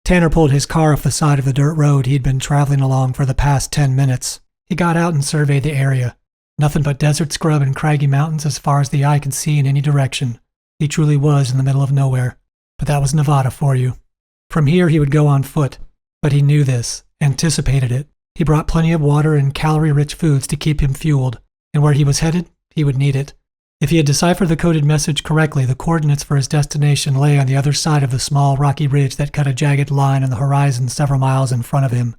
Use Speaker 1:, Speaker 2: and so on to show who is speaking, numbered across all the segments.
Speaker 1: Tanner pulled his car off the side of the dirt road he'd been traveling along for the past 10 minutes. He got out and surveyed the area. Nothing but desert scrub and craggy mountains as far as the eye could see in any direction. He truly was in the middle of nowhere. But that was Nevada for you. From here he would go on foot. But he knew this, anticipated it. He brought plenty of water and calorie-rich foods to keep him fueled. And where he was headed, he would need it. If he had deciphered the coded message correctly, the coordinates for his destination lay on the other side of the small rocky ridge that cut a jagged line on the horizon several miles in front of him.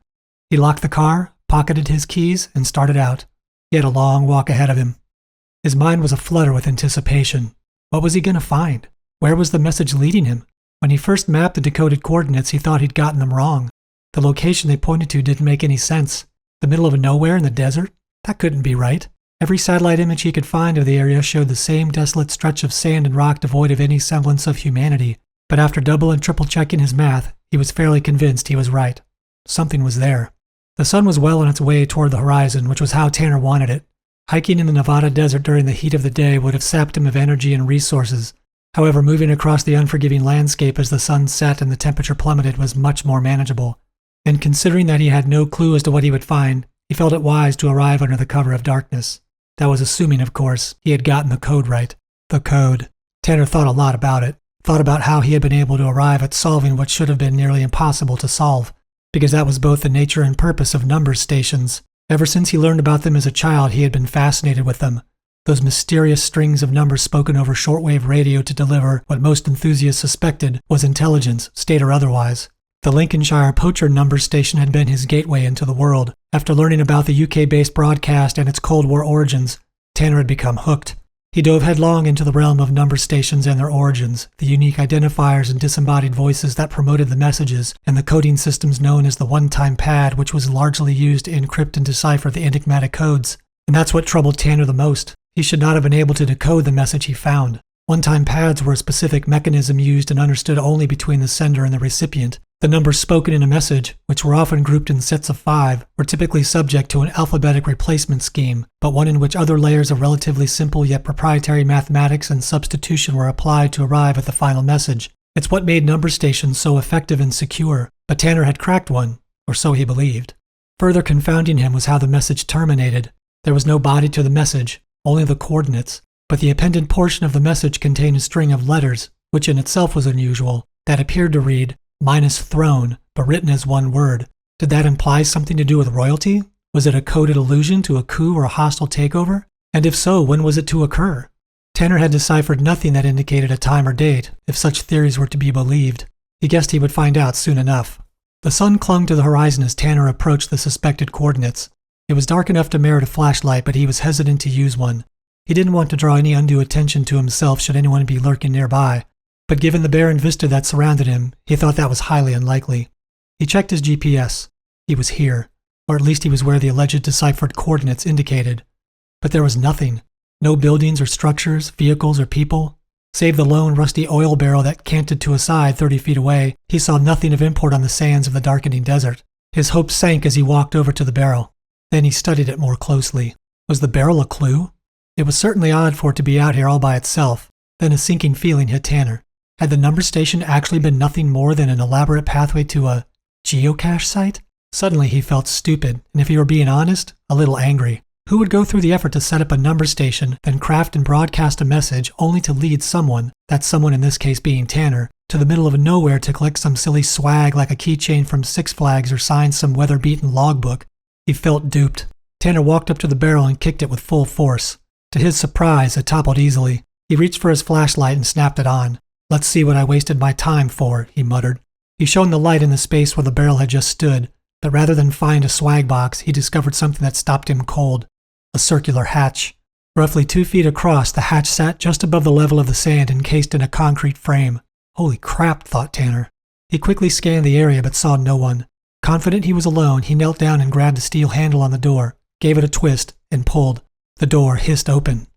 Speaker 1: He locked the car, pocketed his keys, and started out. He had a long walk ahead of him. His mind was aflutter with anticipation. What was he going to find? Where was the message leading him? When he first mapped the decoded coordinates, he thought he'd gotten them wrong. The location they pointed to didn't make any sense. The middle of nowhere in the desert? That couldn't be right. Every satellite image he could find of the area showed the same desolate stretch of sand and rock devoid of any semblance of humanity. But after double and triple checking his math, he was fairly convinced he was right. Something was there. The sun was well on its way toward the horizon, which was how Tanner wanted it. Hiking in the Nevada desert during the heat of the day would have sapped him of energy and resources. However, moving across the unforgiving landscape as the sun set and the temperature plummeted was much more manageable. And considering that he had no clue as to what he would find, he felt it wise to arrive under the cover of darkness. That was assuming, of course, he had gotten the code right. The code. Tanner thought a lot about it. Thought about how he had been able to arrive at solving what should have been nearly impossible to solve. Because that was both the nature and purpose of number stations. Ever since he learned about them as a child, he had been fascinated with them. Those mysterious strings of numbers spoken over shortwave radio to deliver what most enthusiasts suspected was intelligence, state or otherwise. The Lincolnshire Poacher number station had been his gateway into the world. After learning about the UK-based broadcast and its Cold War origins, Tanner had become hooked. He dove headlong into the realm of number stations and their origins, the unique identifiers and disembodied voices that promoted the messages, and the coding systems known as the one-time pad, which was largely used to encrypt and decipher the enigmatic codes. And that's what troubled Tanner the most. He should not have been able to decode the message he found. One-time pads were a specific mechanism used and understood only between the sender and the recipient. The numbers spoken in a message, which were often grouped in sets of 5, were typically subject to an alphabetic replacement scheme, but one in which other layers of relatively simple yet proprietary mathematics and substitution were applied to arrive at the final message. It's what made number stations so effective and secure, but Tanner had cracked one, or so he believed. Further confounding him was how the message terminated. There was no body to the message, only the coordinates, but the appended portion of the message contained a string of letters, which in itself was unusual, that appeared to read, -throne, but written as one word. Did that imply something to do with royalty? Was it a coded allusion to a coup or a hostile takeover? And if so, when was it to occur? Tanner had deciphered nothing that indicated a time or date, if such theories were to be believed. He guessed he would find out soon enough. The sun clung to the horizon as Tanner approached the suspected coordinates. It was dark enough to merit a flashlight, but he was hesitant to use one. He didn't want to draw any undue attention to himself should anyone be lurking nearby. But given the barren vista that surrounded him, he thought that was highly unlikely. He checked his GPS. He was here, or at least he was where the alleged deciphered coordinates indicated. But there was nothing. No buildings or structures, vehicles or people. Save the lone rusty oil barrel that canted to a side 30 feet away, he saw nothing of import on the sands of the darkening desert. His hopes sank as he walked over to the barrel. Then he studied it more closely. Was the barrel a clue? It was certainly odd for it to be out here all by itself. Then a sinking feeling hit Tanner. Had the number station actually been nothing more than an elaborate pathway to a geocache site? Suddenly he felt stupid, and if he were being honest, a little angry. Who would go through the effort to set up a number station, then craft and broadcast a message only to lead someone, that someone in this case being Tanner, to the middle of nowhere to collect some silly swag like a keychain from Six Flags or sign some weather-beaten logbook? He felt duped. Tanner walked up to the barrel and kicked it with full force. To his surprise, it toppled easily. He reached for his flashlight and snapped it on. "Let's see what I wasted my time for," he muttered. He shone the light in the space where the barrel had just stood, but rather than find a swag box, he discovered something that stopped him cold. A circular hatch. Roughly 2 feet across, the hatch sat just above the level of the sand, encased in a concrete frame. Holy crap, thought Tanner. He quickly scanned the area but saw no one. Confident he was alone, he knelt down and grabbed the steel handle on the door, gave it a twist, and pulled. The door hissed open.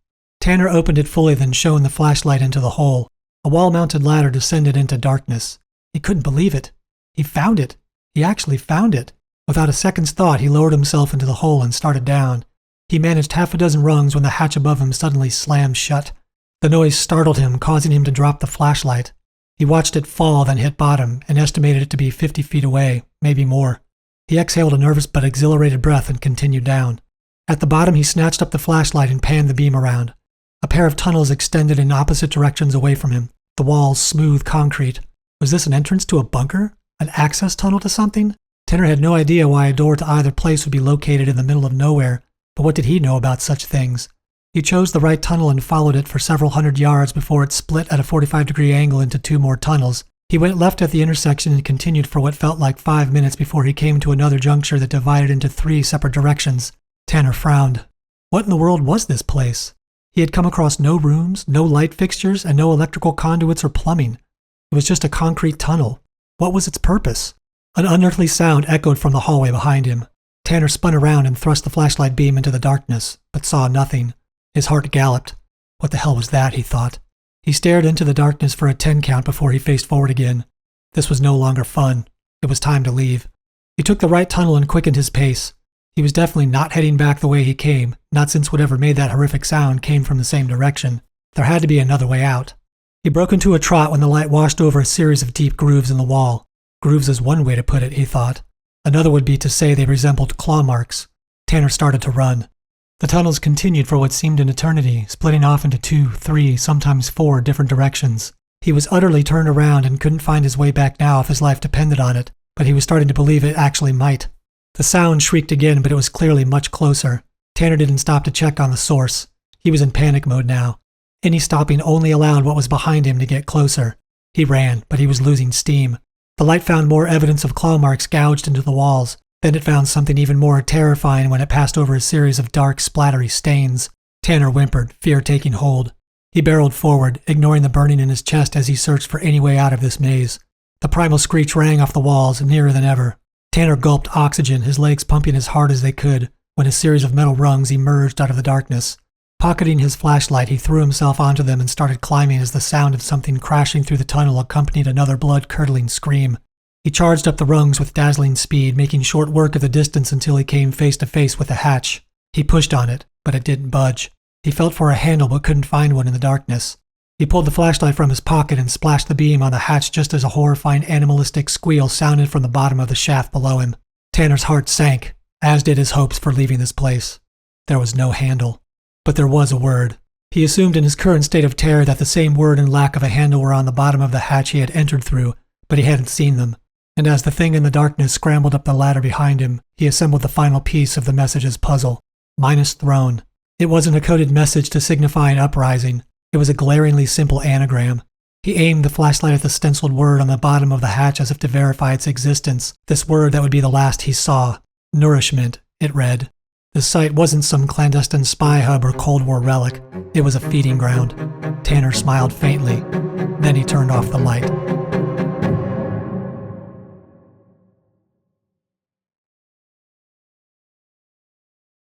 Speaker 1: Tanner opened it fully, then shone the flashlight into the hole. A wall-mounted ladder descended into darkness. He couldn't believe it. He found it. He actually found it. Without a second's thought, he lowered himself into the hole and started down. He managed half a dozen rungs when the hatch above him suddenly slammed shut. The noise startled him, causing him to drop the flashlight. He watched it fall, then hit bottom, and estimated it to be 50 feet away, maybe more. He exhaled a nervous but exhilarated breath and continued down. At the bottom, he snatched up the flashlight and panned the beam around. A pair of tunnels extended in opposite directions away from him, the walls smooth concrete. Was this an entrance to a bunker? An access tunnel to something? Tanner had no idea why a door to either place would be located in the middle of nowhere, but what did he know about such things? He chose the right tunnel and followed it for several hundred yards before it split at a 45-degree angle into two more tunnels. He went left at the intersection and continued for what felt like 5 minutes before he came to another juncture that divided into 3 separate directions. Tanner frowned. What in the world was this place? He had come across no rooms, no light fixtures, and no electrical conduits or plumbing. It was just a concrete tunnel. What was its purpose? An unearthly sound echoed from the hallway behind him. Tanner spun around and thrust the flashlight beam into the darkness, but saw nothing. His heart galloped. What the hell was that, he thought. He stared into the darkness for a 10 count before he faced forward again. This was no longer fun. It was time to leave. He took the right tunnel and quickened his pace. He was definitely not heading back the way he came, not since whatever made that horrific sound came from the same direction. There had to be another way out. He broke into a trot when the light washed over a series of deep grooves in the wall. Grooves is one way to put it, he thought. Another would be to say they resembled claw marks. Tanner started to run. The tunnels continued for what seemed an eternity, splitting off into 2, 3, sometimes 4 different directions. He was utterly turned around and couldn't find his way back now if his life depended on it, but he was starting to believe it actually might. The sound shrieked again, but it was clearly much closer. Tanner didn't stop to check on the source. He was in panic mode now. Any stopping only allowed what was behind him to get closer. He ran, but he was losing steam. The light found more evidence of claw marks gouged into the walls. Then it found something even more terrifying when it passed over a series of dark, splattery stains. Tanner whimpered, fear taking hold. He barreled forward, ignoring the burning in his chest as he searched for any way out of this maze. The primal screech rang off the walls, nearer than ever. Tanner gulped oxygen, his legs pumping as hard as they could, when a series of metal rungs emerged out of the darkness. Pocketing his flashlight, he threw himself onto them and started climbing as the sound of something crashing through the tunnel accompanied another blood-curdling scream. He charged up the rungs with dazzling speed, making short work of the distance until he came face to face with the hatch. He pushed on it, but it didn't budge. He felt for a handle but couldn't find one in the darkness. He pulled the flashlight from his pocket and splashed the beam on the hatch just as a horrifying animalistic squeal sounded from the bottom of the shaft below him. Tanner's heart sank, as did his hopes for leaving this place. There was no handle. But there was a word. He assumed in his current state of terror that the same word and lack of a handle were on the bottom of the hatch he had entered through, but he hadn't seen them. And as the thing in the darkness scrambled up the ladder behind him, he assembled the final piece of the message's puzzle. Minus throne. It wasn't a coded message to signify an uprising. It was a glaringly simple anagram. He aimed the flashlight at the stenciled word on the bottom of the hatch as if to verify its existence, this word that would be the last he saw. Nourishment, it read. The site wasn't some clandestine spy hub or Cold War relic. It was a feeding ground. Tanner smiled faintly. Then he turned off the light.